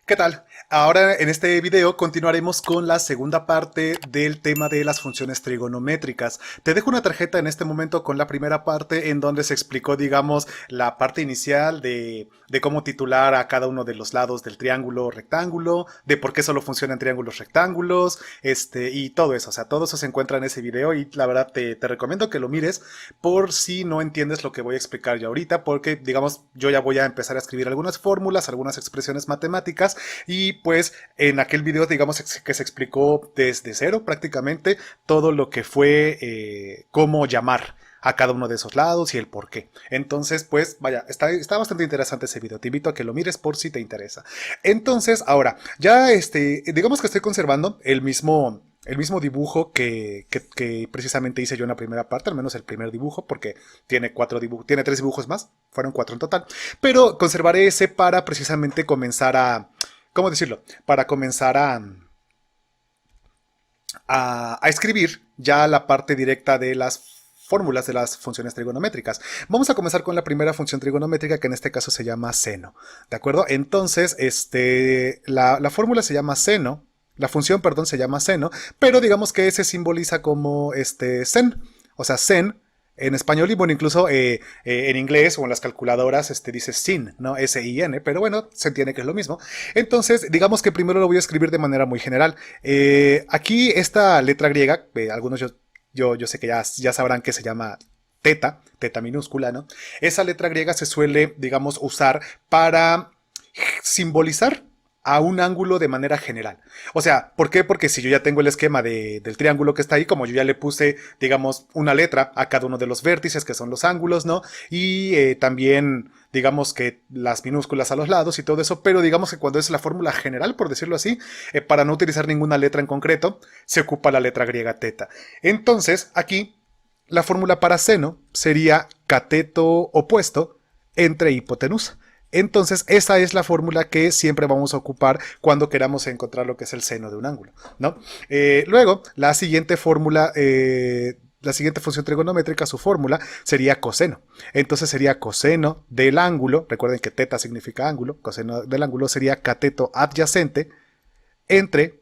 ¿Qué tal? Ahora en este video continuaremos con la segunda parte del tema de las funciones trigonométricas. Te dejo una tarjeta en este momento con la primera parte en donde se explicó, digamos, la parte inicial de cómo titular a cada uno de los lados del triángulo o rectángulo, de por qué solo funcionan triángulos rectángulos, y todo eso. O sea, todo eso se encuentra en ese video y la verdad te recomiendo que lo mires por si no entiendes lo que voy a explicar yo ahorita, porque, digamos, yo ya voy a empezar a escribir algunas fórmulas, algunas expresiones matemáticas. Y pues en aquel video digamos que se explicó desde cero prácticamente todo lo que fue cómo llamar a cada uno de esos lados y el por qué. Entonces, pues, vaya, está bastante interesante ese video. Te invito a que lo mires por si te interesa. Entonces, ahora, ya digamos que estoy conservando el mismo dibujo que precisamente hice yo en la primera parte, al menos el primer dibujo, porque tiene 3 dibujos más, fueron 4 en total. Pero conservaré ese para precisamente comenzar a, ¿cómo decirlo? Para comenzar a escribir ya la parte directa de las fórmulas de las funciones trigonométricas. Vamos a comenzar con la primera función trigonométrica, que en este caso se llama seno. ¿De acuerdo? Entonces, la fórmula se llama seno. La función, perdón, se llama seno, pero digamos que se simboliza como sen. O sea, sen en español y bueno, incluso en inglés o en las calculadoras dice sin, ¿no? S-I-N, pero bueno, se entiende que es lo mismo. Entonces, digamos que primero lo voy a escribir de manera muy general. Aquí esta letra griega, algunos yo sé que ya sabrán que se llama teta minúscula, ¿no? Esa letra griega se suele, digamos, usar para simbolizar a un ángulo de manera general. O sea, ¿por qué? Porque si yo ya tengo el esquema del triángulo que está ahí, como yo ya le puse, digamos, una letra a cada uno de los vértices, que son los ángulos, ¿no? Y también, digamos que las minúsculas a los lados y todo eso, pero digamos que cuando es la fórmula general, por decirlo así, para no utilizar ninguna letra en concreto, se ocupa la letra griega teta. Entonces, aquí, la fórmula para seno sería cateto opuesto entre hipotenusa. Entonces, esa es la fórmula que siempre vamos a ocupar cuando queramos encontrar lo que es el seno de un ángulo, ¿no? Luego, la siguiente fórmula, la siguiente función trigonométrica, su fórmula sería coseno. Entonces sería coseno del ángulo, recuerden que teta significa ángulo, coseno del ángulo sería cateto adyacente entre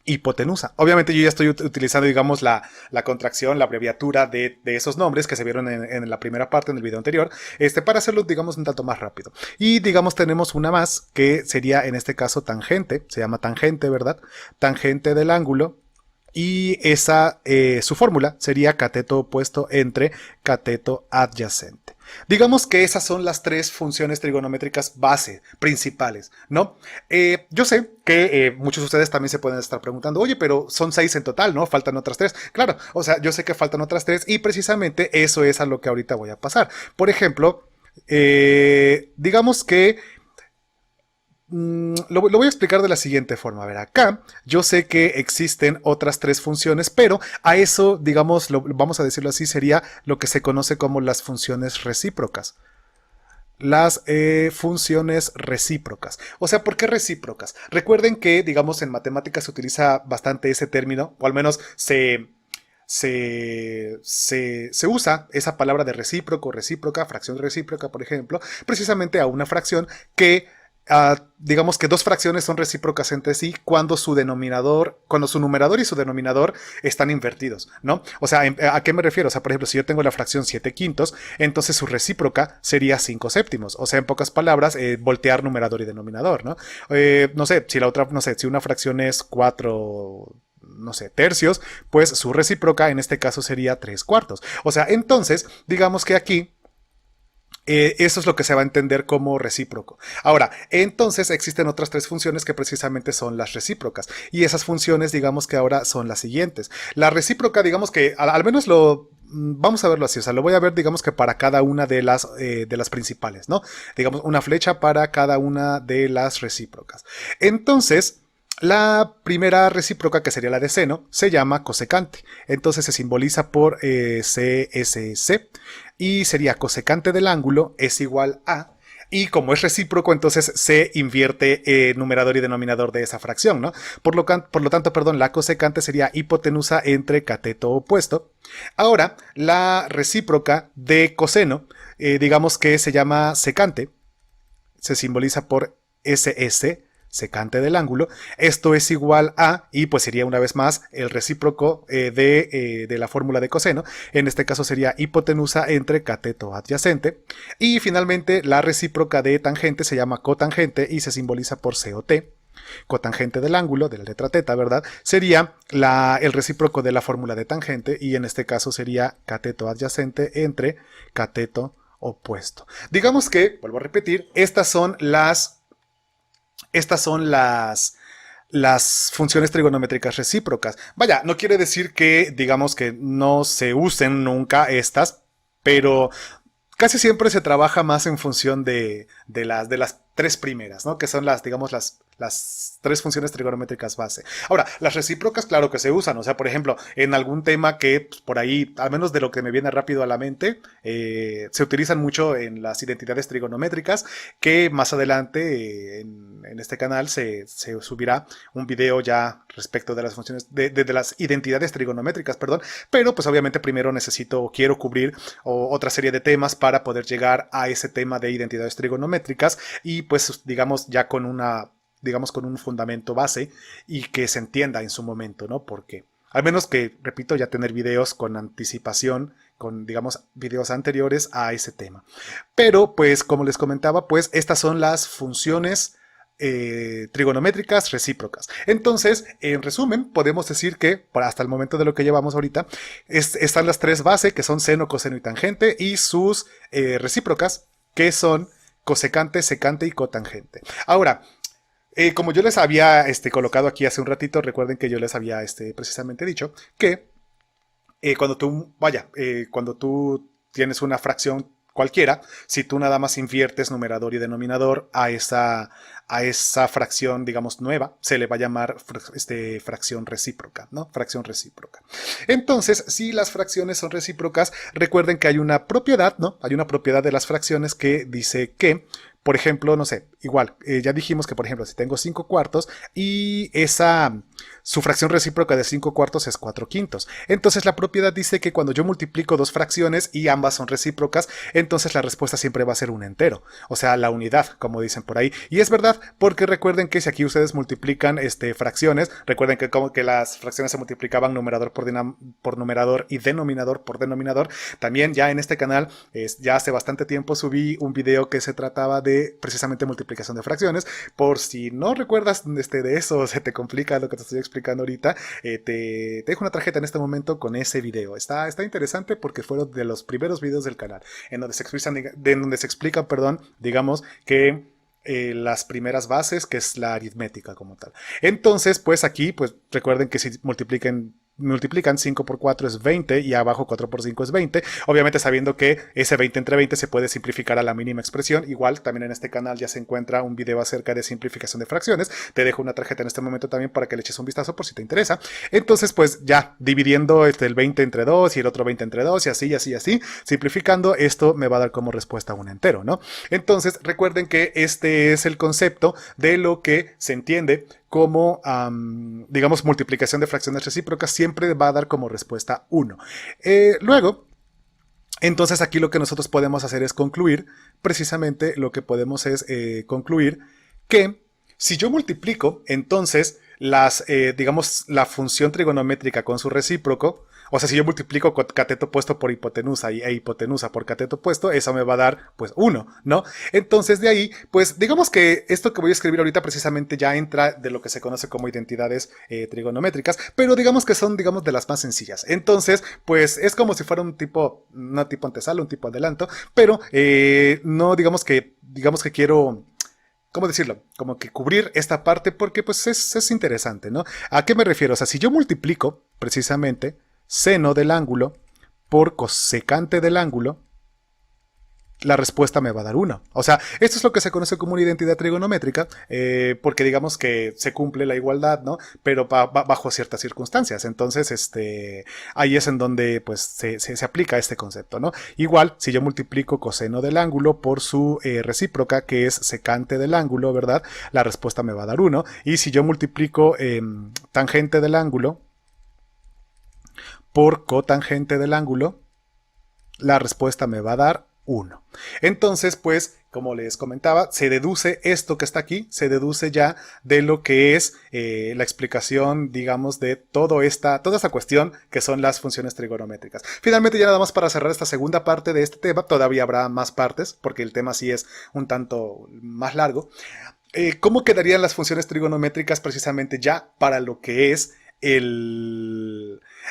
hipotenusa. Obviamente yo ya estoy utilizando, digamos, la contracción, la abreviatura de esos nombres que se vieron en la primera parte, en el video anterior, para hacerlo, digamos, un tanto más rápido. Y, digamos, tenemos una más que sería, en este caso, tangente, se llama tangente, ¿verdad? Tangente del ángulo. Y su fórmula sería cateto opuesto entre cateto adyacente. Digamos que esas son las 3 funciones trigonométricas base, principales, ¿no? Yo sé que muchos de ustedes también se pueden estar preguntando, oye, pero son 6 en total, ¿no? Faltan otras 3. Claro, o sea, yo sé que faltan otras 3 y precisamente eso es a lo que ahorita voy a pasar. Por ejemplo, digamos que lo voy a explicar de la siguiente forma. A ver, acá yo sé que existen otras 3 funciones, pero a eso, digamos, vamos a decirlo así, sería lo que se conoce como las funciones recíprocas. Las funciones recíprocas. O sea, ¿por qué recíprocas? Recuerden que, digamos, en matemáticas se utiliza bastante ese término, o al menos se usa esa palabra de recíproco, recíproca, fracción recíproca, por ejemplo, precisamente a una fracción que digamos que 2 fracciones son recíprocas entre sí cuando su numerador y su denominador están invertidos, ¿no? O sea, ¿a qué me refiero? O sea, por ejemplo, si yo tengo la fracción 7 quintos, entonces su recíproca sería 5 séptimos. O sea, en pocas palabras, voltear numerador y denominador, ¿no? No sé, si una fracción es 4, no sé, tercios, pues su recíproca en este caso sería 3 cuartos. O sea, entonces, digamos que aquí eso es lo que se va a entender como recíproco. Ahora, entonces existen otras 3 funciones que precisamente son las recíprocas. Y esas funciones, digamos que ahora son las siguientes. La recíproca, digamos que al menos vamos a verlo así. O sea, lo voy a ver, digamos que para cada una de las principales, ¿no? Digamos, una flecha para cada una de las recíprocas. Entonces, la primera recíproca, que sería la de seno, se llama cosecante. Entonces se simboliza por CSC y sería cosecante del ángulo es igual a, y como es recíproco, entonces se invierte numerador y denominador de esa fracción, ¿no? Por lo tanto, perdón, la cosecante sería hipotenusa entre cateto opuesto. Ahora, la recíproca de coseno, digamos que se llama secante, se simboliza por SS, secante del ángulo, esto es igual a, y pues sería una vez más el recíproco de la fórmula de coseno, en este caso sería hipotenusa entre cateto adyacente, y finalmente la recíproca de tangente se llama cotangente y se simboliza por COT. Cotangente del ángulo, de la letra teta, ¿verdad? Sería el recíproco de la fórmula de tangente, y en este caso sería cateto adyacente entre cateto opuesto. Digamos que, vuelvo a repetir, estas son las funciones trigonométricas recíprocas. Vaya, no quiere decir que, digamos, que no se usen nunca estas, pero casi siempre se trabaja más en función de las tres primeras, ¿no? Que son digamos, las tres funciones trigonométricas base. Ahora, las recíprocas, claro que se usan. O sea, por ejemplo, en algún tema que pues, por ahí, al menos de lo que me viene rápido a la mente, se utilizan mucho en las identidades trigonométricas, que más adelante en este canal se subirá un video ya respecto de las funciones, de las identidades trigonométricas, perdón. Pero pues obviamente primero quiero cubrir otra serie de temas para poder llegar a ese tema de identidades trigonométricas y pues digamos ya con un fundamento base y que se entienda en su momento, ¿no? Porque al menos que, repito, ya tener videos con anticipación, con, digamos, videos anteriores a ese tema. Pero, pues, como les comentaba, pues, estas son las funciones trigonométricas recíprocas. Entonces, en resumen, podemos decir que, hasta el momento de lo que llevamos ahorita, están las tres bases, que son seno, coseno y tangente, y sus recíprocas, que son cosecante, secante y cotangente. Ahora, como yo les había colocado aquí hace un ratito, recuerden que yo les había precisamente dicho que cuando tú tienes una fracción cualquiera, si tú nada más inviertes numerador y denominador a esa fracción, digamos, nueva, se le va a llamar fracción recíproca, ¿no? Fracción recíproca. Entonces, si las fracciones son recíprocas, recuerden que hay una propiedad, ¿no? Hay una propiedad de las fracciones que dice que, por ejemplo, no sé, igual, ya dijimos que, por ejemplo, si tengo 5 cuartos y su fracción recíproca de 5 cuartos es 4 quintos. Entonces la propiedad dice que cuando yo multiplico dos fracciones y ambas son recíprocas, entonces la respuesta siempre va a ser un entero. O sea, la unidad, como dicen por ahí. Y es verdad, porque recuerden que si aquí ustedes multiplican fracciones, recuerden que las fracciones se multiplicaban numerador por numerador y denominador por denominador. También ya en este canal, ya hace bastante tiempo subí un video que se trataba de precisamente multiplicación de fracciones. Por si no recuerdas de eso, se te complica lo que te estoy explicando ahorita, te dejo una tarjeta en este momento con ese video. Está interesante porque fueron de los primeros videos del canal en donde se explican, perdón, digamos que las primeras bases, que es la aritmética como tal. Entonces, pues aquí, pues recuerden que si multiplican 5 por 4 es 20 y abajo 4 por 5 es 20. Obviamente sabiendo que ese 20 entre 20 se puede simplificar a la mínima expresión. Igual también en este canal ya se encuentra un video acerca de simplificación de fracciones. Te dejo una tarjeta en este momento también para que le eches un vistazo por si te interesa. Entonces pues ya dividiendo el 20 entre 2 y el otro 20 entre 2 y así, simplificando, esto me va a dar como respuesta un entero, ¿no? Entonces recuerden que este es el concepto de lo que se entiende como, digamos, multiplicación de fracciones recíprocas, siempre va a dar como respuesta 1. Luego, entonces aquí lo que nosotros podemos hacer es concluir, precisamente lo que podemos es concluir que si yo multiplico, entonces, digamos, la función trigonométrica con su recíproco, o sea, si yo multiplico cateto opuesto por hipotenusa e hipotenusa por cateto opuesto, eso me va a dar, pues, 1, ¿no? Entonces, de ahí, pues, digamos que esto que voy a escribir ahorita precisamente ya entra de lo que se conoce como identidades trigonométricas, pero digamos que son, digamos, de las más sencillas. Entonces, pues, es como si fuera no tipo antesala, un tipo adelanto, pero no digamos que quiero... ¿Cómo decirlo? Como que cubrir esta parte porque pues es interesante, ¿no? ¿A qué me refiero? O sea, si yo multiplico precisamente seno del ángulo por cosecante del ángulo, la respuesta me va a dar 1. O sea, esto es lo que se conoce como una identidad trigonométrica, porque digamos que se cumple la igualdad, ¿no? Pero bajo ciertas circunstancias. Entonces, ahí es en donde pues se aplica este concepto, ¿no? Igual, si yo multiplico coseno del ángulo por su recíproca, que es secante del ángulo, ¿verdad? La respuesta me va a dar 1. Y si yo multiplico tangente del ángulo por cotangente del ángulo, la respuesta me va a dar 1. Entonces, pues, como les comentaba, se deduce esto que está aquí, se deduce ya de lo que es la explicación, digamos, de toda esta cuestión que son las funciones trigonométricas. Finalmente, ya nada más para cerrar esta segunda parte de este tema, todavía habrá más partes, porque el tema sí es un tanto más largo. ¿Cómo quedarían las funciones trigonométricas precisamente ya para lo que es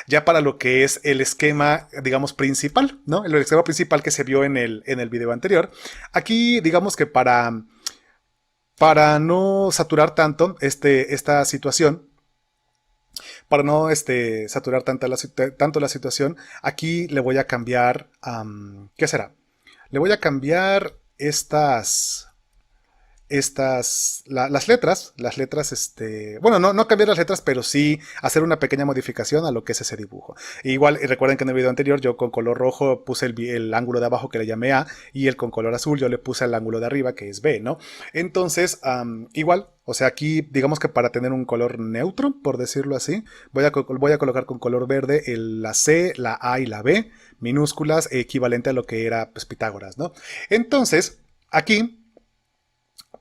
ya para lo que es el esquema, digamos, principal, ¿no? El esquema principal que se vio en el video anterior. Aquí, digamos que para no saturar tanto esta situación, para no saturar tanto la situación, aquí le voy a cambiar, ¿qué será? Le voy a cambiar las letras, bueno, no cambiar las letras, pero sí hacer una pequeña modificación a lo que es ese dibujo. Igual, recuerden que en el video anterior yo con color rojo puse el ángulo de abajo que le llamé A, y el con color azul yo le puse el ángulo de arriba que es B, ¿no? Entonces, igual, o sea, aquí digamos que para tener un color neutro, por decirlo así, voy a colocar con color verde la C, la A y la B, minúsculas, equivalente a lo que era, pues, Pitágoras, ¿no? Entonces, aquí,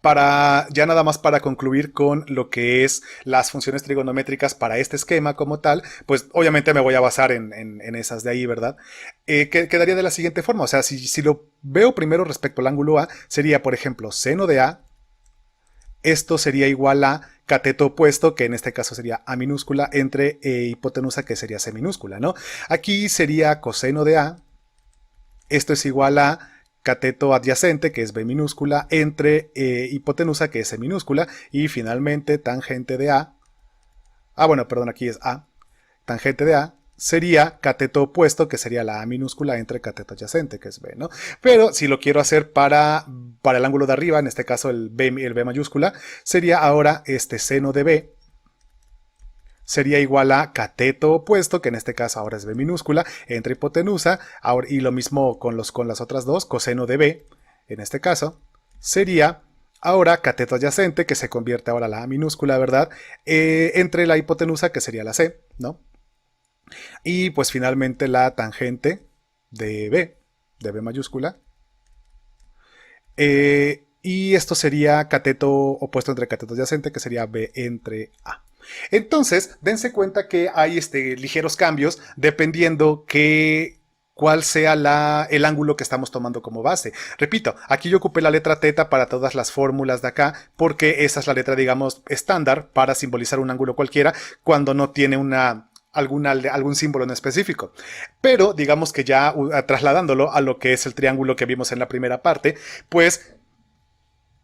ya nada más para concluir con lo que es las funciones trigonométricas para este esquema como tal, pues obviamente me voy a basar en esas de ahí, ¿verdad? Quedaría de la siguiente forma, o sea, si lo veo primero respecto al ángulo A, sería, por ejemplo, seno de A, esto sería igual a cateto opuesto, que en este caso sería A minúscula, entre hipotenusa, que sería C minúscula, ¿no? Aquí sería coseno de A, esto es igual a cateto adyacente, que es B minúscula, entre hipotenusa, que es C minúscula, y finalmente tangente de A, bueno, perdón, aquí es A, tangente de A, sería cateto opuesto, que sería la A minúscula, entre cateto adyacente, que es B, ¿no? Pero si lo quiero hacer para el ángulo de arriba, en este caso el B mayúscula, sería ahora seno de B, sería igual a cateto opuesto, que en este caso ahora es B minúscula, entre hipotenusa, y lo mismo con las otras dos, coseno de B, en este caso, sería ahora cateto adyacente, que se convierte ahora a la A minúscula, ¿verdad? Entre la hipotenusa, que sería la C, ¿no? Y pues finalmente la tangente de B mayúscula. Y esto sería cateto opuesto entre cateto adyacente, que sería B entre A. Entonces, dense cuenta que hay ligeros cambios dependiendo cuál sea el ángulo que estamos tomando como base. Repito, aquí yo ocupé la letra teta para todas las fórmulas de acá, porque esa es la letra, digamos, estándar para simbolizar un ángulo cualquiera cuando no tiene algún símbolo en específico. Pero digamos que ya trasladándolo a lo que es el triángulo que vimos en la primera parte, pues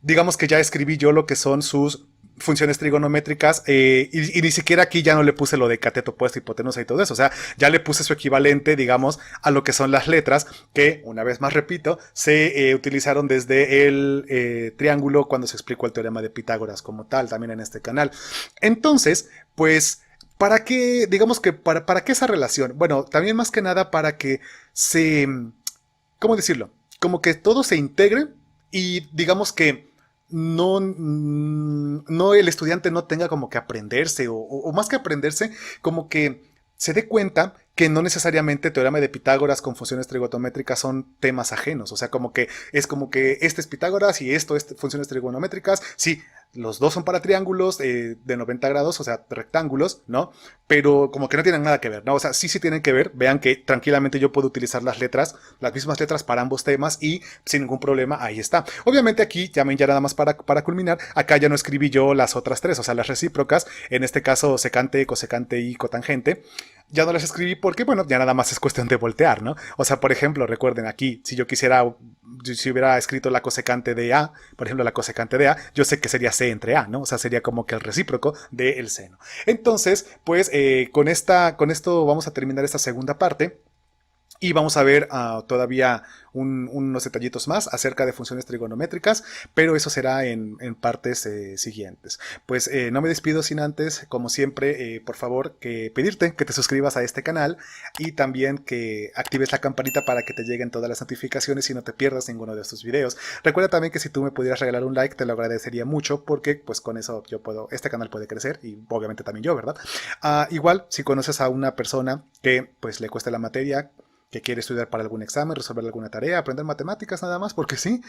digamos que ya escribí yo lo que son sus funciones trigonométricas, y ni siquiera aquí ya no le puse lo de cateto opuesto, hipotenusa y todo eso, o sea, ya le puse su equivalente, digamos, a lo que son las letras que, una vez más repito, se utilizaron desde el triángulo cuando se explicó el teorema de Pitágoras como tal, también en este canal. Entonces, pues, ¿para qué, digamos que, para qué esa relación? Bueno, también más que nada para que ¿cómo decirlo? Como que todo se integre y digamos que no el estudiante no tenga como que aprenderse o más que aprenderse, como que se dé cuenta que no necesariamente teorema de Pitágoras con funciones trigonométricas son temas ajenos, o sea, como que es este es Pitágoras y esto es funciones trigonométricas, sí, los dos son para triángulos de 90 grados, o sea, rectángulos, ¿no? Pero como que no tienen nada que ver, ¿no? O sea, sí tienen que ver, vean que tranquilamente yo puedo utilizar las mismas letras para ambos temas y sin ningún problema, ahí está. Obviamente aquí, ya nada más para culminar, acá ya no escribí yo las otras tres, o sea, las recíprocas, en este caso secante, cosecante y cotangente. Ya no las escribí porque, bueno, ya nada más es cuestión de voltear, ¿no? O sea, por ejemplo, recuerden aquí, si hubiera escrito la cosecante de A, por ejemplo, la cosecante de A, yo sé que sería C entre A, ¿no? O sea, sería como que el recíproco del seno. Entonces, pues, con esto vamos a terminar esta segunda parte. Y vamos a ver todavía unos detallitos más acerca de funciones trigonométricas, pero eso será en partes siguientes. Pues no me despido sin antes, como siempre, por favor, pedirte que te suscribas a este canal y también que actives la campanita para que te lleguen todas las notificaciones y no te pierdas ninguno de estos videos. Recuerda también que si tú me pudieras regalar un like, te lo agradecería mucho porque pues con eso este canal puede crecer y obviamente también yo, ¿verdad? Igual, si conoces a una persona que pues le cueste la materia, que quiere estudiar para algún examen, resolver alguna tarea, aprender matemáticas nada más, porque sí.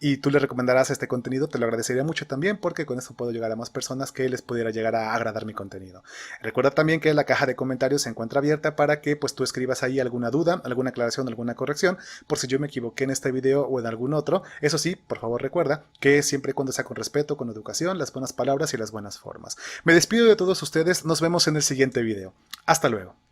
Y tú le recomendarás este contenido, te lo agradecería mucho también, porque con eso puedo llegar a más personas que les pudiera llegar a agradar mi contenido. Recuerda también que la caja de comentarios se encuentra abierta para que pues tú escribas ahí alguna duda, alguna aclaración, alguna corrección, por si yo me equivoqué en este video o en algún otro. Eso sí, por favor recuerda que siempre y cuando sea con respeto, con educación, las buenas palabras y las buenas formas. Me despido de todos ustedes, nos vemos en el siguiente video. Hasta luego.